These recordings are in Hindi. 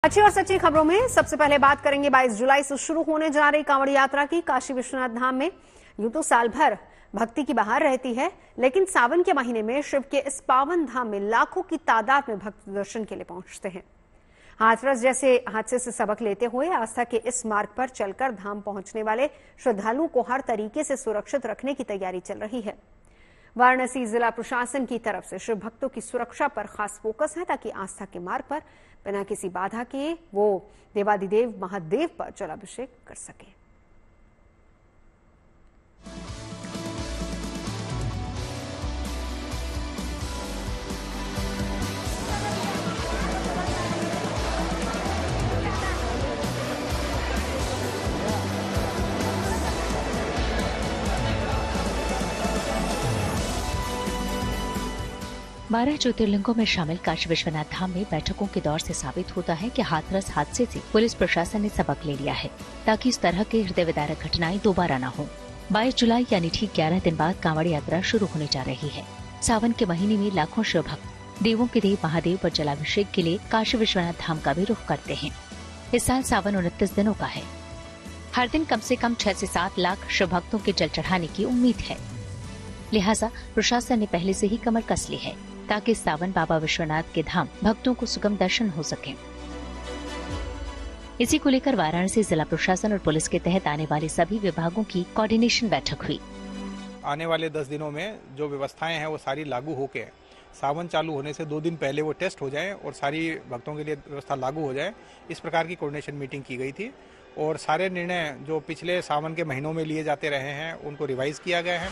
अच्छी और सच्ची खबरों में सबसे पहले बात करेंगे 22 जुलाई से शुरू होने जा रही कांवड़ यात्रा की। काशी विश्वनाथ धाम में यूं तो साल भर भक्ति की बहार रहती है, लेकिन सावन के महीने में शिव के इस पावन धाम में लाखों की तादाद में भक्त दर्शन के लिए पहुंचते हैं। हाथरस जैसे हादसे से सबक लेते हुए आस्था के इस मार्ग पर चलकर धाम पहुंचने वाले श्रद्धालुओं को हर तरीके से सुरक्षित रखने की तैयारी चल रही है। वाराणसी जिला प्रशासन की तरफ से शिव भक्तों की सुरक्षा पर खास फोकस है, ताकि आस्था के मार्ग पर बिना किसी बाधा के वो देवादिदेव महादेव पर जलाभिषेक कर सके। बारह ज्योतिर्लिंगों में शामिल काशी विश्वनाथ धाम में बैठकों के दौर से साबित होता है कि हाथरस हादसे से पुलिस प्रशासन ने सबक ले लिया है, ताकि इस तरह के हृदय विदारक घटनाएं दोबारा न हो। 22 जुलाई यानी ठीक 11 दिन बाद कांवड़ यात्रा शुरू होने जा रही है। सावन के महीने में लाखों शिव भक्त देवों के देव महादेव पर जलाभिषेक के लिए काशी विश्वनाथ धाम का भी रुख करते हैं। इस साल सावन 29 दिनों का है। हर दिन कम से कम 6 से 7 लाख शिव भक्तों के जल चढ़ाने की उम्मीद है। लिहाजा प्रशासन ने पहले से ही कमर कस ली है, ताकि सावन बाबा विश्वनाथ के धाम भक्तों को सुगम दर्शन हो सके। इसी को लेकर वाराणसी जिला प्रशासन और पुलिस के तहत आने वाले सभी विभागों की कोऑर्डिनेशन बैठक हुई। आने वाले 10 दिनों में जो व्यवस्थाएं हैं वो सारी लागू होके सावन चालू होने से 2 दिन पहले वो टेस्ट हो जाए और सारी भक्तों के लिए व्यवस्था लागू हो जाए, इस प्रकार की कोऑर्डिनेशन मीटिंग की गई थी। और सारे निर्णय जो पिछले सावन के महीनों में लिए जाते रहे हैं उनको रिवाइज किया गया है।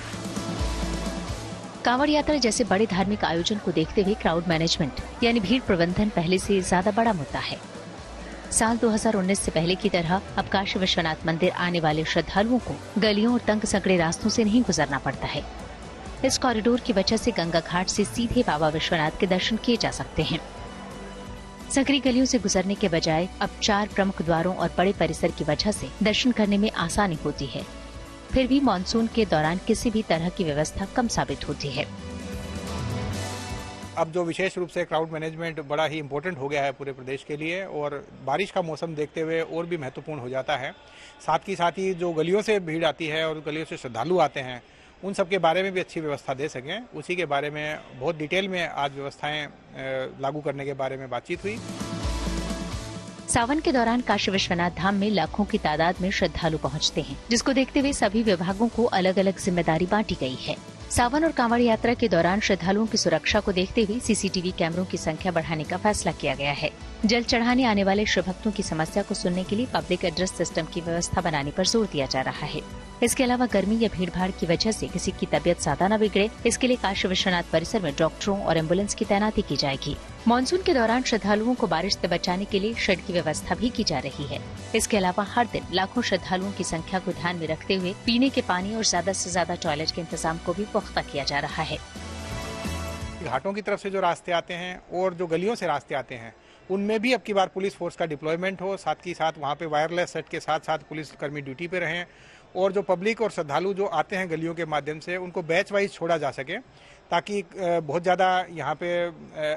कांवड़ यात्रा जैसे बड़े धार्मिक आयोजन को देखते हुए क्राउड मैनेजमेंट यानी भीड़ प्रबंधन पहले से ज्यादा बड़ा मुद्दा है। साल 2019 से पहले की तरह अब काशी विश्वनाथ मंदिर आने वाले श्रद्धालुओं को गलियों और तंग संकड़े रास्तों से नहीं गुजरना पड़ता है। इस कॉरिडोर की वजह से गंगा घाट से सीधे बाबा विश्वनाथ के दर्शन किए जा सकते हैं। संकरी गलियों से गुजरने के बजाय अब 4 प्रमुख द्वारों और बड़े परिसर की वजह से दर्शन करने में आसानी होती है। फिर भी मानसून के दौरान किसी भी तरह की व्यवस्था कम साबित होती है। अब जो विशेष रूप से क्राउड मैनेजमेंट बड़ा ही इम्पोर्टेंट हो गया है पूरे प्रदेश के लिए, और बारिश का मौसम देखते हुए और भी महत्वपूर्ण हो जाता है। साथ ही जो गलियों से भीड़ आती है और गलियों से श्रद्धालु आते हैं, उन सब के बारे में भी अच्छी व्यवस्था दे सकें, उसी के बारे में बहुत डिटेल में आज व्यवस्थाएं लागू करने के बारे में बातचीत हुई। सावन के दौरान काशी विश्वनाथ धाम में लाखों की तादाद में श्रद्धालु पहुंचते हैं, जिसको देखते हुए सभी विभागों को अलग अलग जिम्मेदारी बांटी गई है। सावन और कांवड़ यात्रा के दौरान श्रद्धालुओं की सुरक्षा को देखते हुए सीसीटीवी कैमरों की संख्या बढ़ाने का फैसला किया गया है। जल चढ़ाने आने वाले शिव भक्तों की समस्या को सुनने के लिए पब्लिक एड्रेस सिस्टम की व्यवस्था बनाने पर जोर दिया जा रहा है। इसके अलावा गर्मी या भीड़ भाड़ की वजह से किसी की तबीयत ज्यादा न बिगड़े, इसके लिए काशी विश्वनाथ परिसर में डॉक्टरों और एम्बुलेंस की तैनाती की जाएगी। मानसून के दौरान श्रद्धालुओं को बारिश से बचाने के लिए शेड की व्यवस्था भी की जा रही है। इसके अलावा हर दिन लाखों श्रद्धालुओं की संख्या को ध्यान में रखते हुए पीने के पानी और ज्यादा से ज्यादा टॉयलेट के इंतजाम को भी पुख्ता किया जा रहा है। घाटों की तरफ से जो रास्ते आते हैं और जो गलियों से रास्ते आते हैं, उनमें भी अब की बार पुलिस फोर्स का डिप्लॉयमेंट हो, साथ ही साथ वहाँ पे वायरलेस सेट के साथ साथ पुलिस कर्मी ड्यूटी पे रहें, और जो पब्लिक और श्रद्धालु जो आते हैं गलियों के माध्यम से उनको बैच वाइज छोड़ा जा सके, ताकि बहुत ज़्यादा यहाँ पे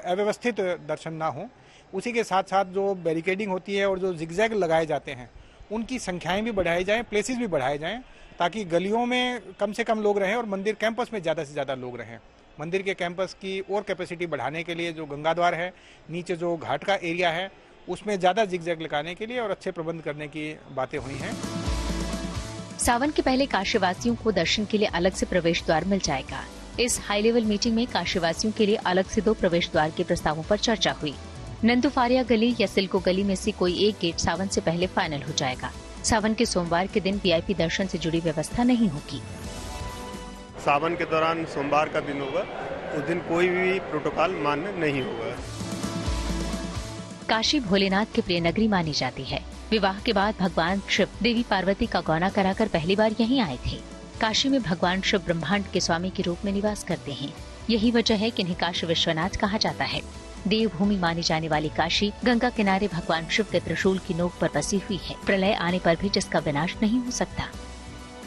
अव्यवस्थित दर्शन ना हो। उसी के साथ साथ जो बैरिकेडिंग होती है और जो जिगजैग लगाए जाते हैं उनकी संख्याएं भी बढ़ाई जाएं, प्लेसेस भी बढ़ाए जाएं, ताकि गलियों में कम से कम लोग रहें और मंदिर कैंपस में ज़्यादा से ज़्यादा लोग रहें। मंदिर के कैंपस की और कैपेसिटी बढ़ाने के लिए जो गंगा द्वार है, नीचे जो घाट का एरिया है, उसमें ज़्यादा जिगजैग लगाने के लिए और अच्छे प्रबंध करने की बातें हुई हैं। सावन के पहले काशीवासियों को दर्शन के लिए अलग से प्रवेश द्वार मिल जाएगा। इस हाई लेवल मीटिंग में काशीवासियों के लिए अलग से 2 प्रवेश द्वार के प्रस्तावों पर चर्चा हुई। नंदुफारिया गली या सिल्को गली में से कोई एक गेट सावन से पहले फाइनल हो जाएगा। सावन के सोमवार के दिन वीआईपी दर्शन से जुड़ी व्यवस्था नहीं होगी। सावन के दौरान सोमवार का दिन होगा, उस दिन कोई भी प्रोटोकॉल मान्य नहीं होगा। काशी भोलेनाथ की प्रिय नगरी मानी जाती है। विवाह के बाद भगवान शिव देवी पार्वती का गौना कराकर पहली बार यहीं आए थे। काशी में भगवान शिव ब्रह्मांड के स्वामी के रूप में निवास करते हैं। यही वजह है कि इन्हें काशी विश्वनाथ कहा जाता है। देवभूमि मानी जाने वाली काशी गंगा किनारे भगवान शिव के त्रिशूल की नोक पर बसी हुई है, प्रलय आने पर भी जिसका विनाश नहीं हो सकता।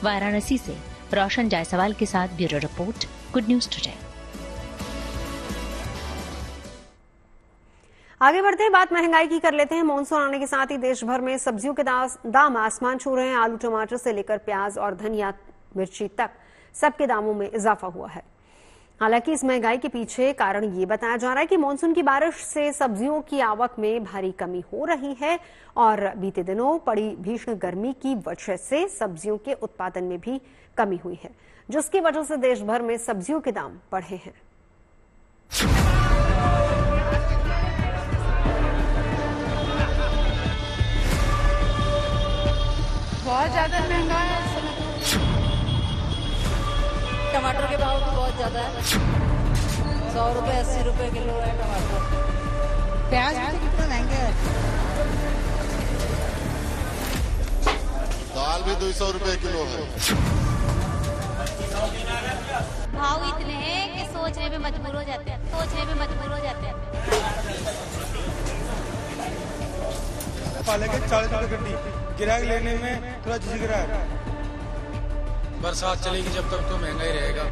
वाराणसी से रोशन जायसवाल के साथ bureau report, good news today. आगे बढ़ते हैं, बात महंगाई की कर लेते हैं। मॉनसून आने के साथ ही देश भर में सब्जियों के दाम आसमान छू रहे हैं। आलू टमाटर से लेकर प्याज और धनिया मिर्ची तक सबके दामों में इजाफा हुआ है। हालांकि इस महंगाई के पीछे कारण ये बताया जा रहा है कि मानसून की बारिश से सब्जियों की आवक में भारी कमी हो रही है और बीते दिनों पड़ी भीषण गर्मी की वजह से सब्जियों के उत्पादन में भी कमी हुई है, जिसकी वजह से देश भर में सब्जियों के दाम बढ़े हैं। बहुत ज्यादा महंगा है। टमाटर के भाव भी बहुत ज्यादा है। 100 रुपए 80 रुपए किलो है टमाटर। प्याज भी कितना महंगे है। दाल भी 200 रुपए किलो है। भाव इतने हैं कि सोचने में मजबूर हो जाते हैं। पाले के 40 रुपए गड्डी गिराक लेने में थोड़ा झिझक रहा है। बरसात चलेगी जब तक तो महंगा ही रहेगा।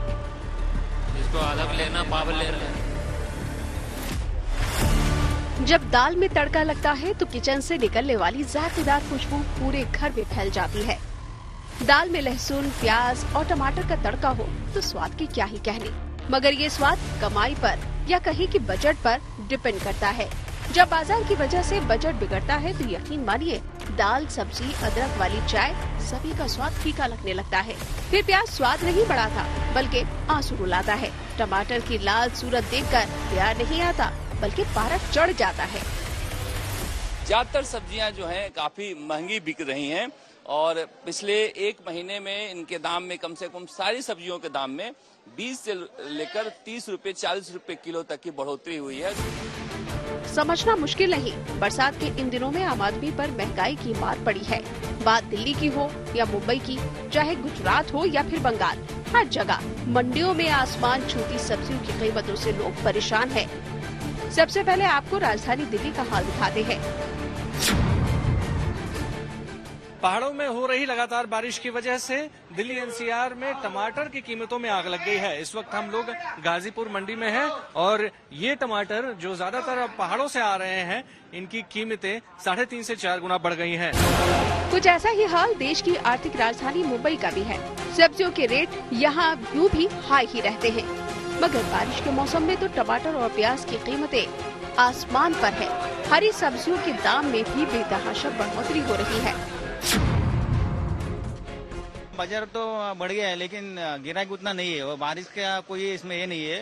इसको अलग लेना पावल ले रहे हैं। जब दाल में तड़का लगता है तो किचन से निकलने वाली जायकेदार खुशबू पूरे घर में फैल जाती है। दाल में लहसुन, प्याज और टमाटर का तड़का हो तो स्वाद की क्या ही कहने, मगर ये स्वाद कमाई पर या कहीं की बजट पर डिपेंड करता है। जब बाजार की वजह से बजट बिगड़ता है तो यकीन मानिए दाल, सब्जी, अदरक वाली चाय सभी का स्वाद फीका लगने लगता है। फिर प्याज स्वाद नहीं बढ़ाता बल्कि आंसू रुलाता है। टमाटर की लाल सूरत देखकर प्यार नहीं आता बल्कि पारा चढ़ जाता है। ज्यादातर सब्जियां जो हैं काफी महंगी बिक रही हैं और पिछले एक महीने में इनके दाम में कम से कम सारी सब्जियों के दाम में 20 से लेकर 30 रुपए 40 रुपए किलो तक की बढ़ोतरी हुई है। समझना मुश्किल नहीं, बरसात के इन दिनों में आम आदमी पर महंगाई की मार पड़ी है। बात दिल्ली की हो या मुंबई की, चाहे गुजरात हो या फिर बंगाल, हर जगह मंडियों में आसमान छूती सब्जियों की कीमतों से लोग परेशान हैं। सबसे पहले आपको राजधानी दिल्ली का हाल दिखाते हैं। पहाड़ों में हो रही लगातार बारिश की वजह से दिल्ली एनसीआर में टमाटर की कीमतों में आग लग गई है। इस वक्त हम लोग गाजीपुर मंडी में हैं और ये टमाटर जो ज्यादातर पहाड़ों से आ रहे हैं, इनकी कीमतें 3.5 से 4 गुना बढ़ गई हैं। कुछ ऐसा ही हाल देश की आर्थिक राजधानी मुंबई का भी है। सब्जियों के रेट यहाँ यूं भी हाई ही रहते हैं, मगर बारिश के मौसम में तो टमाटर और प्याज की कीमतें आसमान पर है। हरी सब्जियों के दाम में भी बेतहाशा बढ़ोतरी हो रही है। बाजार तो बढ़ गया है लेकिन गिराक उतना नहीं है। बारिश का कोई इसमें ये नहीं है।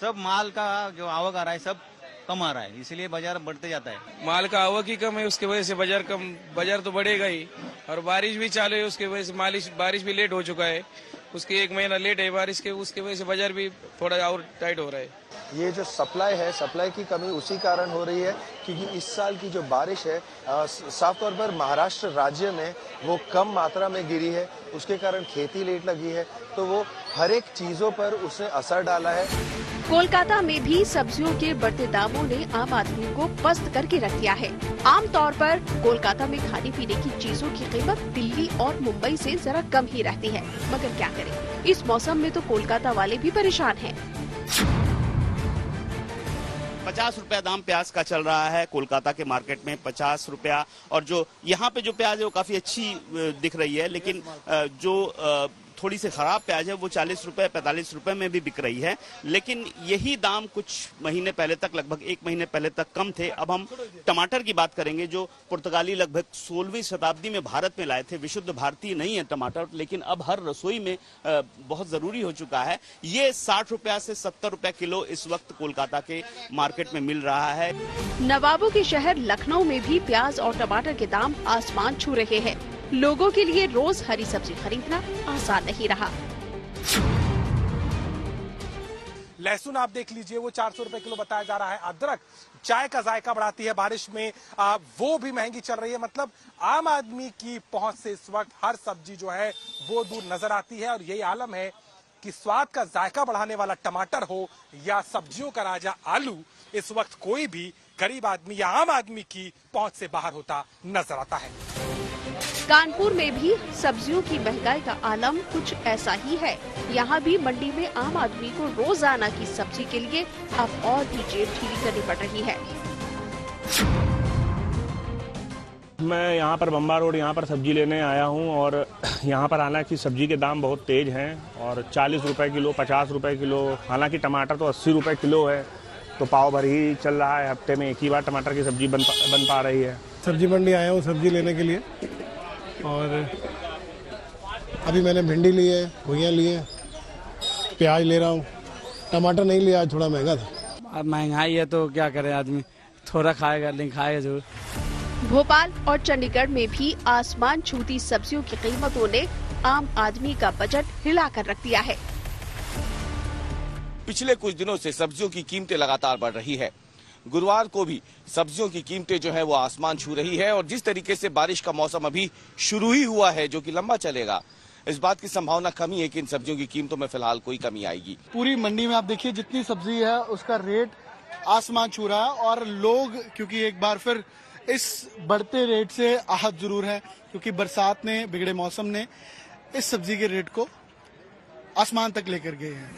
सब माल का जो आवक आ रहा है सब कम आ रहा है, इसलिए बाजार बढ़ते जाता है। माल का आवक ही कम है, उसकी वजह से बाजार तो बढ़ेगा ही। और बारिश भी चालू है, उसकी वजह से बारिश भी लेट हो चुका है। उसकी 1 महीना लेट है बारिश के, उसकी वजह से बाजार भी थोड़ा और टाइट हो रहा है। ये जो सप्लाई है, सप्लाई की कमी उसी कारण हो रही है क्योंकि इस साल की जो बारिश है साफ तौर पर महाराष्ट्र राज्य में वो कम मात्रा में गिरी है, उसके कारण खेती लेट लगी है, तो वो हर एक चीजों पर उसने असर डाला है। कोलकाता में भी सब्जियों के बढ़ते दामों ने आम आदमी को पस्त करके रख दिया है। आमतौर पर कोलकाता में खाने पीने की चीजों की कीमत दिल्ली और मुंबई से जरा कम ही रहती है, मगर क्या करें, इस मौसम में तो कोलकाता वाले भी परेशान हैं। 50 रुपया दाम प्याज का चल रहा है कोलकाता के मार्केट में, 50 रुपया। और जो यहाँ पे जो प्याज है वो काफी अच्छी दिख रही है, लेकिन जो थोड़ी सी खराब प्याज है वो 40 रुपए 45 रुपए में भी बिक रही है। लेकिन यही दाम कुछ महीने पहले तक, लगभग 1 महीने पहले तक कम थे। अब हम टमाटर की बात करेंगे, जो पुर्तगाली लगभग 16वीं शताब्दी में भारत में लाए थे। विशुद्ध भारतीय नहीं है टमाटर, लेकिन अब हर रसोई में बहुत जरूरी हो चुका है। ये 60 रुपया से 70 रुपया किलो इस वक्त कोलकाता के मार्केट में मिल रहा है। नवाबों के शहर लखनऊ में भी प्याज और टमाटर के दाम आसमान छू रहे हैं। लोगों के लिए रोज हरी सब्जी खरीदना आसान नहीं रहा। लहसुन आप देख लीजिए, वो 400 रुपए किलो बताया जा रहा है। अदरक चाय का जायका बढ़ाती है बारिश में, वो भी महंगी चल रही है। मतलब आम आदमी की पहुंच से इस वक्त हर सब्जी जो है वो दूर नजर आती है। और यही आलम है कि स्वाद का जायका बढ़ाने वाला टमाटर हो या सब्जियों का राजा आलू, इस वक्त कोई भी गरीब आदमी या आम आदमी की पहुंच से बाहर होता नजर आता है। कानपुर में भी सब्जियों की महंगाई का आलम कुछ ऐसा ही है। यहाँ भी मंडी में आम आदमी को रोजाना की सब्जी के लिए अब और भी जेब ढीली करनी पड़ रही है। मैं यहाँ पर बम्बा रोड यहाँ पर सब्जी लेने आया हूँ और यहाँ पर हालांकि सब्जी के दाम बहुत तेज़ हैं और 40 रुपए किलो, 50 रुपए किलो, हालांकि टमाटर तो 80 रुपए किलो है, तो पाव भर ही चल रहा है। हफ्ते में एक ही बार टमाटर की सब्जी बन पा रही है। सब्जी मंडी आया हूँ सब्जी लेने के लिए और अभी मैंने भिंडी ली है, घुइयाँ ली है, प्याज ले रहा हूँ, टमाटर नहीं लिया, थोड़ा महंगा था। अब महंगाई है तो क्या करे आदमी, थोड़ा खाएगा लेकिन खाएगा जरूर। भोपाल और चंडीगढ़ में भी आसमान छूती सब्जियों की कीमतों ने आम आदमी का बजट हिलाकर रख दिया है। पिछले कुछ दिनों से सब्जियों की कीमतें लगातार बढ़ रही है। गुरुवार को भी सब्जियों की कीमतें जो है वो आसमान छू रही है और जिस तरीके से बारिश का मौसम अभी शुरू ही हुआ है जो कि लंबा चलेगा, इस बात की संभावना कमी है कि इन सब्जियों की कीमतों में फिलहाल कोई कमी आएगी। पूरी मंडी में आप देखिए जितनी सब्जी है उसका रेट आसमान छू रहा है और लोग क्योंकि एक बार फिर इस बढ़ते रेट से आहत जरूर है क्योंकि बरसात ने, बिगड़े मौसम ने इस सब्जी के रेट को आसमान तक लेकर गए हैं।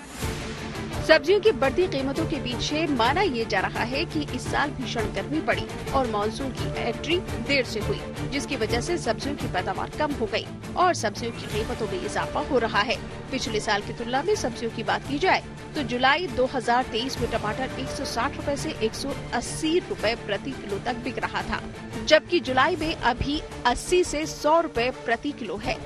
सब्जियों की बढ़ती कीमतों के पीछे माना ये जा रहा है कि इस साल भीषण गर्मी पड़ी और मानसून की एंट्री देर से हुई, जिसकी वजह से सब्जियों की पैदावार कम हो गई और सब्जियों की कीमतों में इजाफा हो रहा है। पिछले साल की तुलना में सब्जियों की बात की जाए तो जुलाई 2023 में टमाटर 160 रुपए से 180 रुपए प्रति किलो तक बिक रहा था, जबकि जुलाई में अभी 80 से 100 रुपए प्रति किलो है।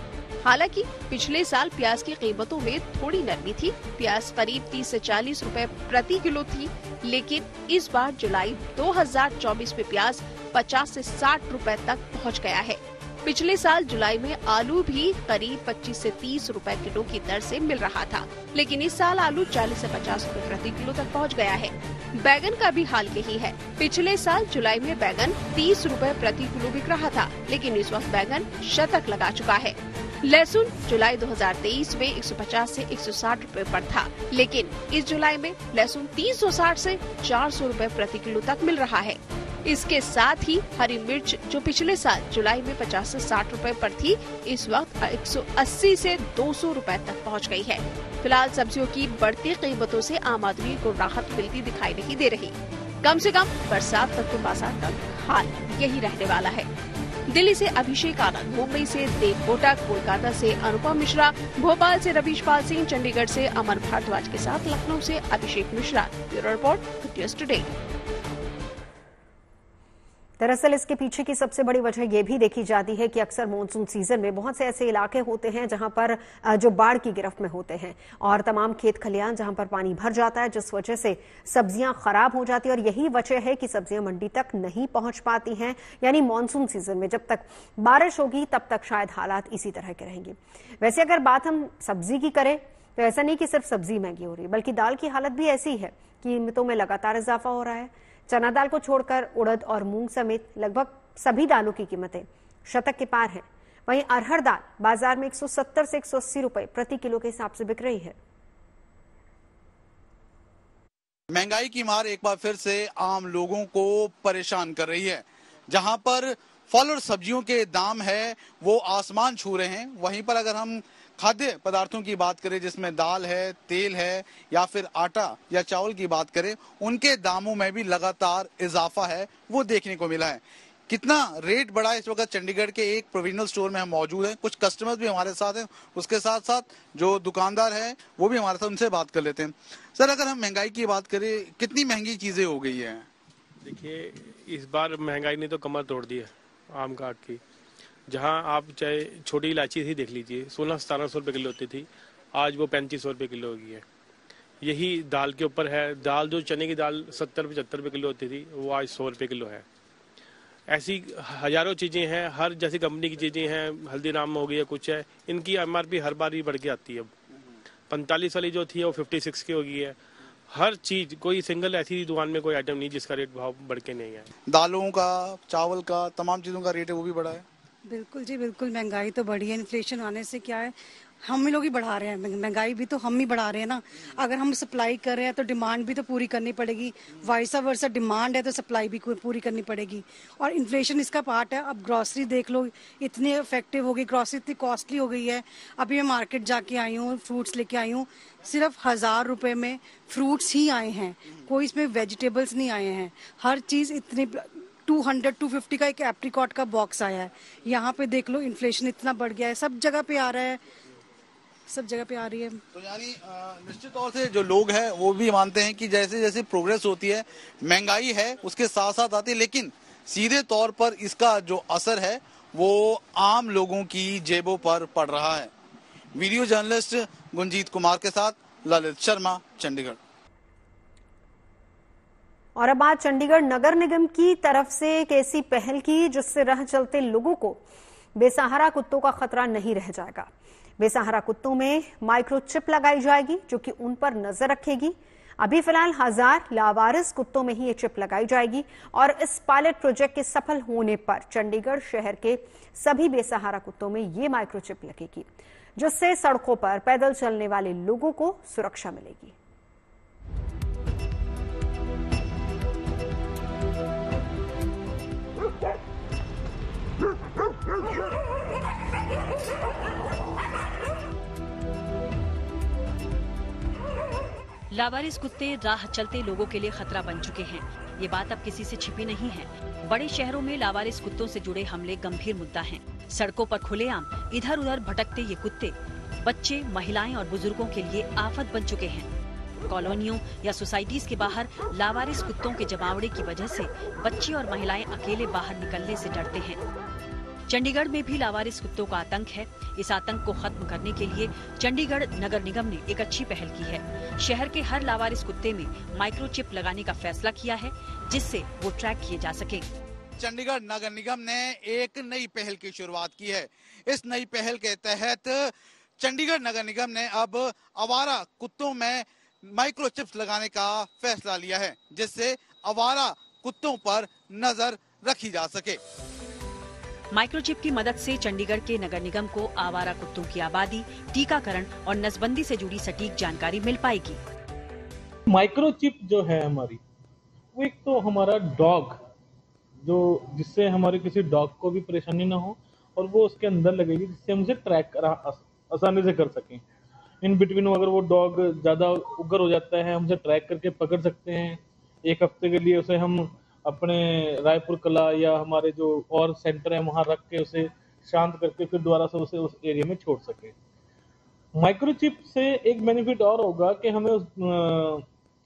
हालांकि पिछले साल प्याज की कीमतों में थोड़ी नरमी थी, प्याज करीब 30 से 40 रुपए प्रति किलो थी, लेकिन इस बार जुलाई 2024 में प्याज 50 से 60 रुपए तक पहुंच गया है। पिछले साल जुलाई में आलू भी करीब 25 से 30 रुपए किलो की दर से मिल रहा था, लेकिन इस साल आलू 40 से 50 रुपए प्रति किलो तक पहुंच गया है। बैगन का भी हाल यही है। पिछले साल जुलाई में बैगन 30 रुपए प्रति किलो बिक रहा था, लेकिन इस वक्त बैगन शतक लगा चुका है। लहसुन जुलाई 2023 में 150 से 160 रुपए पर था, लेकिन इस जुलाई में लहसुन 360 से 400 रुपए प्रति किलो तक मिल रहा है। इसके साथ ही हरी मिर्च जो पिछले साल जुलाई में 50 से 60 रुपए पर थी, इस वक्त 180 से 200 रुपए तक पहुंच गई है। फिलहाल सब्जियों की बढ़ती कीमतों से आम आदमी को राहत मिलती दिखाई नहीं दे रही। कम से कम बरसात तक तो बाजार का हाल यही रहने वाला है। दिल्ली से अभिषेक आनंद, मुंबई से देव कोटक, कोलकाता से अनुपम मिश्रा, भोपाल से रवीश पाल सिंह, चंडीगढ़ से अमर भारद्वाज के साथ लखनऊ से Abhishek Mishra. Bureau report, good news today. दरअसल इसके पीछे की सबसे बड़ी वजह यह भी देखी जाती है कि अक्सर मानसून सीजन में बहुत से ऐसे इलाके होते हैं जहां पर जो बाढ़ की गिरफ्त में होते हैं और तमाम खेत खलियान जहां पर पानी भर जाता है, जिस वजह से सब्जियां खराब हो जाती है और यही वजह है कि सब्जियां मंडी तक नहीं पहुंच पाती हैं। यानी मानसून सीजन में जब तक बारिश होगी तब तक शायद हालात इसी तरह के रहेंगे। वैसे अगर बात हम सब्जी की करें तो ऐसा नहीं कि सिर्फ सब्जी महंगी हो रही है, बल्कि दाल की हालत भी ऐसी है, कीमतों में लगातार इजाफा हो रहा है। चना दाल को छोड़कर उड़द और मूंग समेत लगभग सभी दालों की कीमतें शतक के पार हैं। वहीं अरहर दाल बाजार में 170 से 180 रुपए प्रति किलो के हिसाब से बिक रही है। महंगाई की मार एक बार फिर से आम लोगों को परेशान कर रही है। जहां पर फल और सब्जियों के दाम है वो आसमान छू रहे हैं, वहीं पर अगर हम खाद्य पदार्थों की बात करें जिसमें दाल है, तेल है या फिर आटा या चावल की बात करें, उनके दामों में भी लगातार इजाफा है वो देखने को मिला है। कितना रेट बढ़ा है इस वक्त चंडीगढ़ के एक प्रोविजनल स्टोर में हम मौजूद हैं, कुछ कस्टमर्स भी हमारे साथ हैं, उसके साथ साथ जो दुकानदार हैं वो भी हमारे साथ, उनसे बात कर लेते हैं। सर, अगर हम महंगाई की बात करें, कितनी महंगी चीजें हो गई है? देखिए, इस बार महंगाई ने तो कमर तोड़ दी है आम काट की। जहां आप चाहे छोटी इलायची ही देख लीजिए, 1600-1700 रुपये किलो होती थी, आज वो 3500 रुपये किलो हो गई है। यही दाल के ऊपर है, दाल जो चने की दाल 70-75 रुपये किलो होती थी वो आज 100 रुपये किलो है। ऐसी हजारों चीज़ें हैं, हर जैसी कंपनी की चीज़ें हैं, हल्दीराम हो गई है, कुछ है, इनकी MRP हर बार ही बढ़ के आती है। 45 वाली जो थी वो 56 की हो गई है। हर चीज, कोई सिंगल ऐसी दुकान में कोई आइटम नहीं जिसका रेट भाव बढ़ के नहीं है। दालों का, चावल का, तमाम चीजों का रेट है वो भी बढ़ा है। बिल्कुल जी, बिल्कुल महंगाई तो बढ़ी है। इन्फ्लेशन आने से क्या है, हम ही लोग ही बढ़ा रहे हैं महंगाई भी, तो हम ही बढ़ा रहे हैं ना। अगर हम सप्लाई कर रहे हैं तो डिमांड भी तो पूरी करनी पड़ेगी, वाइसा वर्सा डिमांड है तो सप्लाई भी पूरी करनी पड़ेगी, और इन्फ्लेशन इसका पार्ट है। अब ग्रॉसरी देख लो, इतनी इफेक्टिव हो गई, ग्रॉसरी इतनी कॉस्टली हो गई है। अभी मैं मार्केट जाके आई हूँ, फ्रूट्स लेके आई हूँ, सिर्फ 1000 रुपए में फ्रूट्स ही आए हैं, कोई इसमें वेजिटेबल्स नहीं आए हैं। हर चीज़ इतनी 200-250 का एक एप्रिकॉट का बॉक्स आया है। यहाँ पे देख लो इन्फ्लेशन इतना बढ़ गया है, सब जगह पे आ रहा है, सब जगह पे आ रही है। तो यानी निश्चित तौर से जो लोग हैं वो भी मानते हैं कि जैसे जैसे प्रोग्रेस होती है, महंगाई है उसके साथ साथ आती है, लेकिन सीधे तौर पर इसका जो असर है वो आम लोगों की जेबों पर पड़ रहा है। वीडियो जर्नलिस्ट गुंजीत कुमार के साथ ललित शर्मा, चंडीगढ़। और अब बात चंडीगढ़ नगर निगम की तरफ से एक ऐसी पहल की जिससे राह चलते लोगों को बेसहारा कुत्तों का खतरा नहीं रह जाएगा। बेसहारा कुत्तों में माइक्रोचिप लगाई जाएगी जो कि उन पर नजर रखेगी। अभी फिलहाल 1000 लावारिस कुत्तों में ही ये चिप लगाई जाएगी और इस पायलट प्रोजेक्ट के सफल होने पर चंडीगढ़ शहर के सभी बेसहारा कुत्तों में ये माइक्रोचिप लगेगी, जिससे सड़कों पर पैदल चलने वाले लोगों को सुरक्षा मिलेगी। लावारिस कुत्ते राह चलते लोगों के लिए खतरा बन चुके हैं। ये बात अब किसी से छिपी नहीं है। बड़े शहरों में लावारिस कुत्तों से जुड़े हमले गंभीर मुद्दा हैं। सड़कों पर खुलेआम इधर उधर भटकते ये कुत्ते बच्चे, महिलाएं और बुजुर्गों के लिए आफत बन चुके हैं। कॉलोनियों या सोसाइटीज के बाहर लावारिस कुत्तों के जमावड़े की वजह से बच्चे और महिलाएं अकेले बाहर निकलने से डरते हैं। चंडीगढ़ में भी लावारिस कुत्तों का आतंक है। इस आतंक को खत्म करने के लिए चंडीगढ़ नगर निगम ने एक अच्छी पहल की है। शहर के हर लावारिस कुत्ते में माइक्रोचिप लगाने का फैसला किया है, जिससे वो ट्रैक किए जा सके। चंडीगढ़ नगर निगम ने एक नई पहल की शुरुआत की है। इस नई पहल के तहत चंडीगढ़ नगर निगम ने अब आवारा कुत्तों में माइक्रोचिप्स लगाने का फैसला लिया है, जिससे आवारा कुत्तों पर नजर रखी जा सके। माइक्रोचिप की मदद से चंडीगढ़ के नगर निगम को आवारा कुत्तों की आबादी, टीकाकरण और नसबंदी से जुड़ी सटीक जानकारी मिल पाएगी। माइक्रोचिप जो है हमारी, वो एक तो हमारा डॉग जो जिससे हमारे किसी डॉग को भी परेशानी ना हो और वो उसके अंदर लगेगी, जिससे हम उसे ट्रैक आसानी से कर सकें। इन बिटवीन अगर वो डॉग ज्यादा उग्र हो जाता है, हम उसे ट्रैक करके पकड़ सकते हैं। एक हफ्ते के लिए उसे हम अपने रायपुर कला या हमारे जो और सेंटर है वहां रख के उसे शांत करके फिर दोबारा से उसे उस एरिया में छोड़ सके। माइक्रोचिप से एक बेनिफिट और होगा कि हमें उस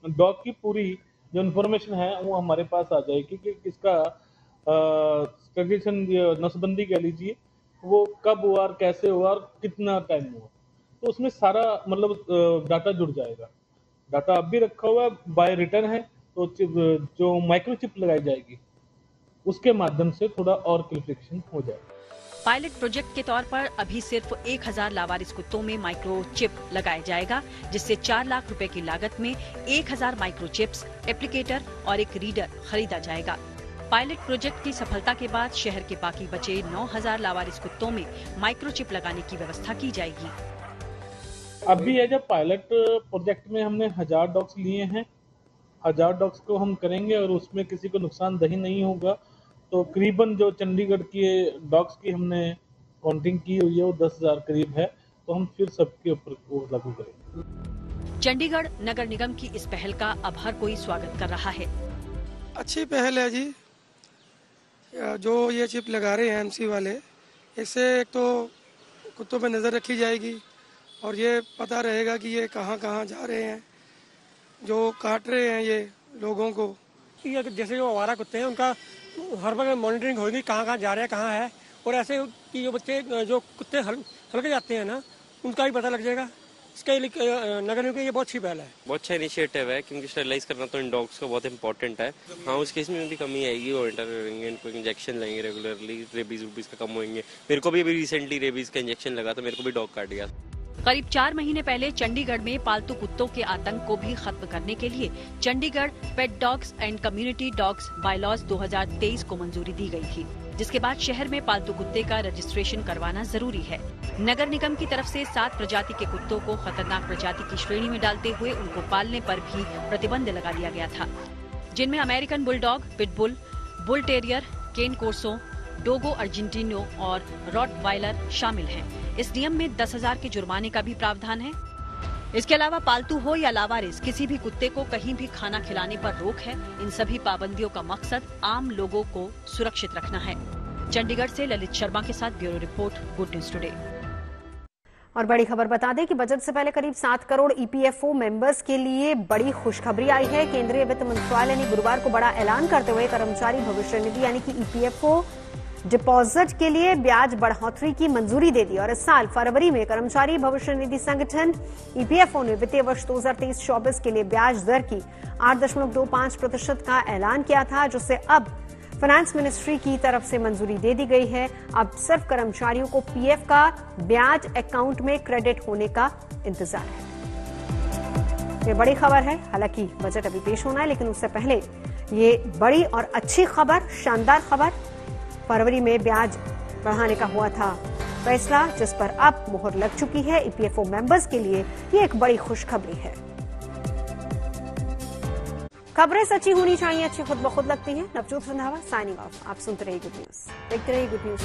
डॉग की पूरी जो इन्फॉर्मेशन है वो हमारे पास आ जाएगी कि किसका नसबंदी कह लीजिए, वो कब हुआ और कैसे हुआ और कितना टाइम हुआ, तो उसमें सारा मतलब डाटा जुड़ जाएगा। डाटा अब भी रखा हुआ बाय रिटर्न है, तो जो माइक्रोचिप लगाई जाएगी उसके माध्यम से थोड़ा और क्लियरिफिकेशन हो जाएगा। पायलट प्रोजेक्ट के तौर पर अभी सिर्फ 1000 लावारिस कुत्तों में माइक्रोचिप लगाया जाएगा, जिससे 4 लाख रुपए की लागत में 1000 माइक्रोचिप्स, एप्लीकेटर और एक रीडर खरीदा जाएगा। पायलट प्रोजेक्ट की सफलता के बाद शहर के बाकी बचे 9000 लावारिस कुत्तों में माइक्रोचिप लगाने की व्यवस्था की जाएगी। अभी है जब पायलट प्रोजेक्ट में हमने 1000 डॉग्स लिए हैं, 1000 डॉग्स को हम करेंगे और उसमें किसी को नुकसानदही नहीं होगा, तो करीबन जो चंडीगढ़ के डॉग्स की हमने काउंटिंग की हुई है वो 10,000 करीब है, तो हम फिर सबके ऊपर वो लागू करेंगे। चंडीगढ़ नगर निगम की इस पहल का अब हर कोई स्वागत कर रहा है। अच्छी पहल है जी, जो ये चिप लगा रहे हैं एमसी वाले, इससे एक तो कुत्तों पे नज़र रखी जाएगी और ये पता रहेगा कि ये कहाँ कहाँ जा रहे हैं, जो काट रहे हैं ये लोगों को। जैसे जो आवारा कुत्ते हैं उनका हर वक्त मॉनिटरिंग होगी, कहाँ कहाँ जा रहे हैं, कहाँ है, और ऐसे कि जो बच्चे जो कुत्ते हल्के जाते हैं ना, उनका भी पता लग जाएगा। इसके लिए नगर निगम की ये बहुत अच्छी पहल है, बहुत अच्छा इनिशिएटिव है, क्योंकि स्टेरिलाइज करना तो इन डॉग्स को बहुत इंपॉर्टेंट है। हाँ, उस केस में भी कमी आएगी, वो इंटर करेंगे, इनको इंजेक्शन लेंगे रेगुलरली, रेबीज का कम होंगे। मेरे को भी अभी रिसेंटली रेबीज का इंजेक्शन लगा था, मेरे को भी डॉग काट गया। करीब 4 महीने पहले चंडीगढ़ में पालतू कुत्तों के आतंक को भी खत्म करने के लिए चंडीगढ़ पेट dogs and community dogs bylaws 2023 को मंजूरी दी गई थी, जिसके बाद शहर में पालतू कुत्ते का रजिस्ट्रेशन करवाना जरूरी है। नगर निगम की तरफ से 7 प्रजाति के कुत्तों को खतरनाक प्रजाति की श्रेणी में डालते हुए उनको पालने पर भी प्रतिबंध लगा दिया गया था, जिनमें American bulldog, pitbull, bull terrier, cane corso, dogo argentino और रॉटवाइलर शामिल हैं। इस नियम में 10,000 के जुर्माने का भी प्रावधान है। इसके अलावा पालतू हो या लावारिस किसी भी कुत्ते को कहीं भी खाना खिलाने पर रोक है। इन सभी पाबंदियों का मकसद आम लोगों को सुरक्षित रखना है। चंडीगढ़ से ललित शर्मा के साथ bureau report, good news today. और बड़ी खबर बता दें कि बजट से पहले करीब 7 करोड़ ईपीएफओ मेंबर्स के लिए बड़ी खुशखबरी आई है। केंद्रीय वित्त मंत्रालय ने गुरुवार को बड़ा ऐलान करते हुए कर्मचारी भविष्य निधि यानी कि ईपीएफओ डिपॉजिट के लिए ब्याज बढ़ोतरी की मंजूरी दे दी। और इस साल फरवरी में कर्मचारी भविष्य निधि संगठन ईपीएफओ ने वित्तीय वर्ष 2023-24 के लिए ब्याज दर की 8.25% का ऐलान किया था, जिसे अब फाइनेंस मिनिस्ट्री की तरफ से मंजूरी दे दी गई है। अब सिर्फ कर्मचारियों को पीएफ का ब्याज अकाउंट में क्रेडिट होने का इंतजार है। ये बड़ी खबर है। हालांकि बजट अभी पेश होना है, लेकिन उससे पहले ये बड़ी और अच्छी खबर, शानदार खबर, फरवरी में ब्याज बढ़ाने का हुआ था फैसला, जिस पर अब मुहर लग चुकी है। ईपीएफओ मेंबर्स के लिए ये एक बड़ी खुशखबरी है। खबरें सच्ची होनी चाहिए, अच्छी खुद ब खुद लगती हैं। Navjot Randhawa signing off. आप सुनते रहिए गुड न्यूज, देखते रहिए गुड न्यूज।